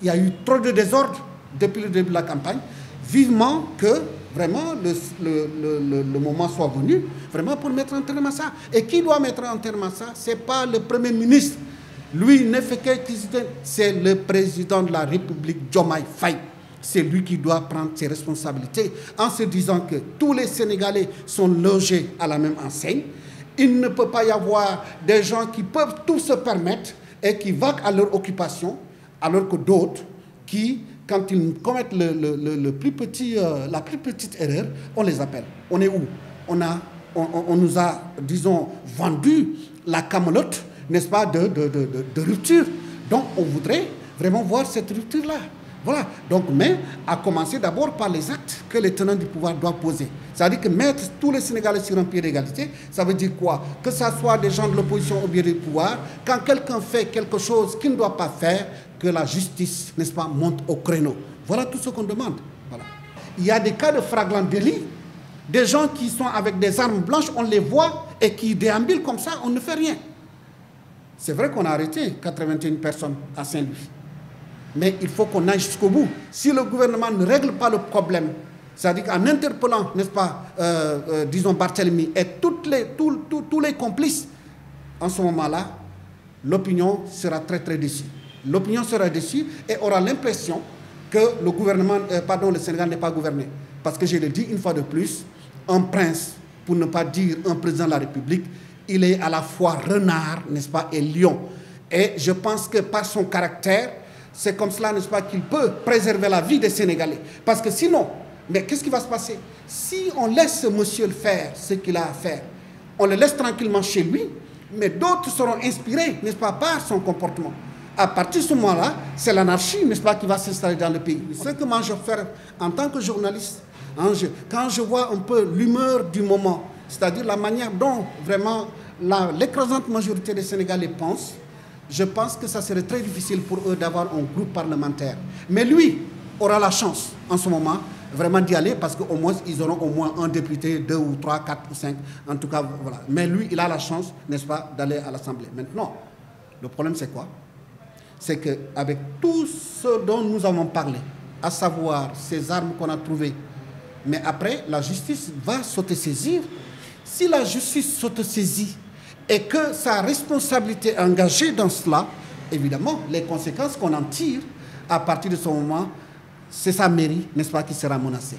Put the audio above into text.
Il y a eu trop de désordre depuis le début de la campagne. Vivement que vraiment le moment soit venu vraiment pour mettre un terme à ça. Et qui doit mettre un terme à ça? Ce n'est pas le Premier ministre. Lui ne fait qu'exister. C'est le président de la République, Diomaye Faye. C'est lui qui doit prendre ses responsabilités en se disant que tous les Sénégalais sont logés à la même enseigne. Il ne peut pas y avoir des gens qui peuvent tout se permettre et qui vaquent à leur occupation, alors que d'autres qui, quand ils commettent la plus petite erreur, on les appelle. On est où? On nous a, disons, vendu la camelote, n'est-ce pas, de rupture. Donc, on voudrait vraiment voir cette rupture-là. Voilà. Donc, mais à commencer d'abord par les actes que les tenants du pouvoir doivent poser. C'est-à-dire que mettre tous les Sénégalais sur un pied d'égalité, ça veut dire quoi? Que ce soit des gens de l'opposition ou bien du pouvoir, quand quelqu'un fait quelque chose qu'il ne doit pas faire, que la justice, n'est-ce pas, monte au créneau. Voilà tout ce qu'on demande. Voilà. Il y a des cas de flagrant délit, des gens qui sont avec des armes blanches, on les voit et qui déambulent comme ça, on ne fait rien. C'est vrai qu'on a arrêté 81 personnes à Saint-Louis. Mais il faut qu'on aille jusqu'au bout. Si le gouvernement ne règle pas le problème, c'est-à-dire qu'en interpellant, n'est-ce pas, disons Barthélemy et tous les complices, en ce moment-là, l'opinion sera très très déçue. L'opinion sera déçue et aura l'impression que le gouvernement, le Sénégal n'est pas gouverné. Parce que je le dis une fois de plus, un prince, pour ne pas dire un président de la République, il est à la fois renard, n'est-ce pas, et lion. Et je pense que par son caractère, c'est comme cela, n'est-ce pas, qu'il peut préserver la vie des Sénégalais. Parce que sinon, mais qu'est-ce qui va se passer? Si on laisse ce monsieur faire ce qu'il a à faire, on le laisse tranquillement chez lui, mais d'autres seront inspirés, n'est-ce pas, par son comportement. À partir de ce moment-là, c'est l'anarchie, n'est-ce pas, qui va s'installer dans le pays. Ce que moi je fais en tant que journaliste, quand je vois un peu l'humeur du moment, c'est-à-dire la manière dont vraiment l'écrasante majorité des Sénégalais pensent, je pense que ça serait très difficile pour eux d'avoir un groupe parlementaire. Mais lui aura la chance, en ce moment, vraiment d'y aller, parce qu'au moins, ils auront au moins un député, 2 ou 3, 4 ou 5, en tout cas, voilà. Mais lui, il a la chance, n'est-ce pas, d'aller à l'Assemblée. Maintenant, le problème, c'est quoi? C'est qu'avec tout ce dont nous avons parlé, à savoir ces armes qu'on a trouvées, mais après, la justice va s'autosaisir. Si la justice s'autosaisit, et que sa responsabilité est engagée dans cela, évidemment, les conséquences qu'on en tire à partir de ce moment, c'est sa mairie, n'est-ce pas, qui sera menacée.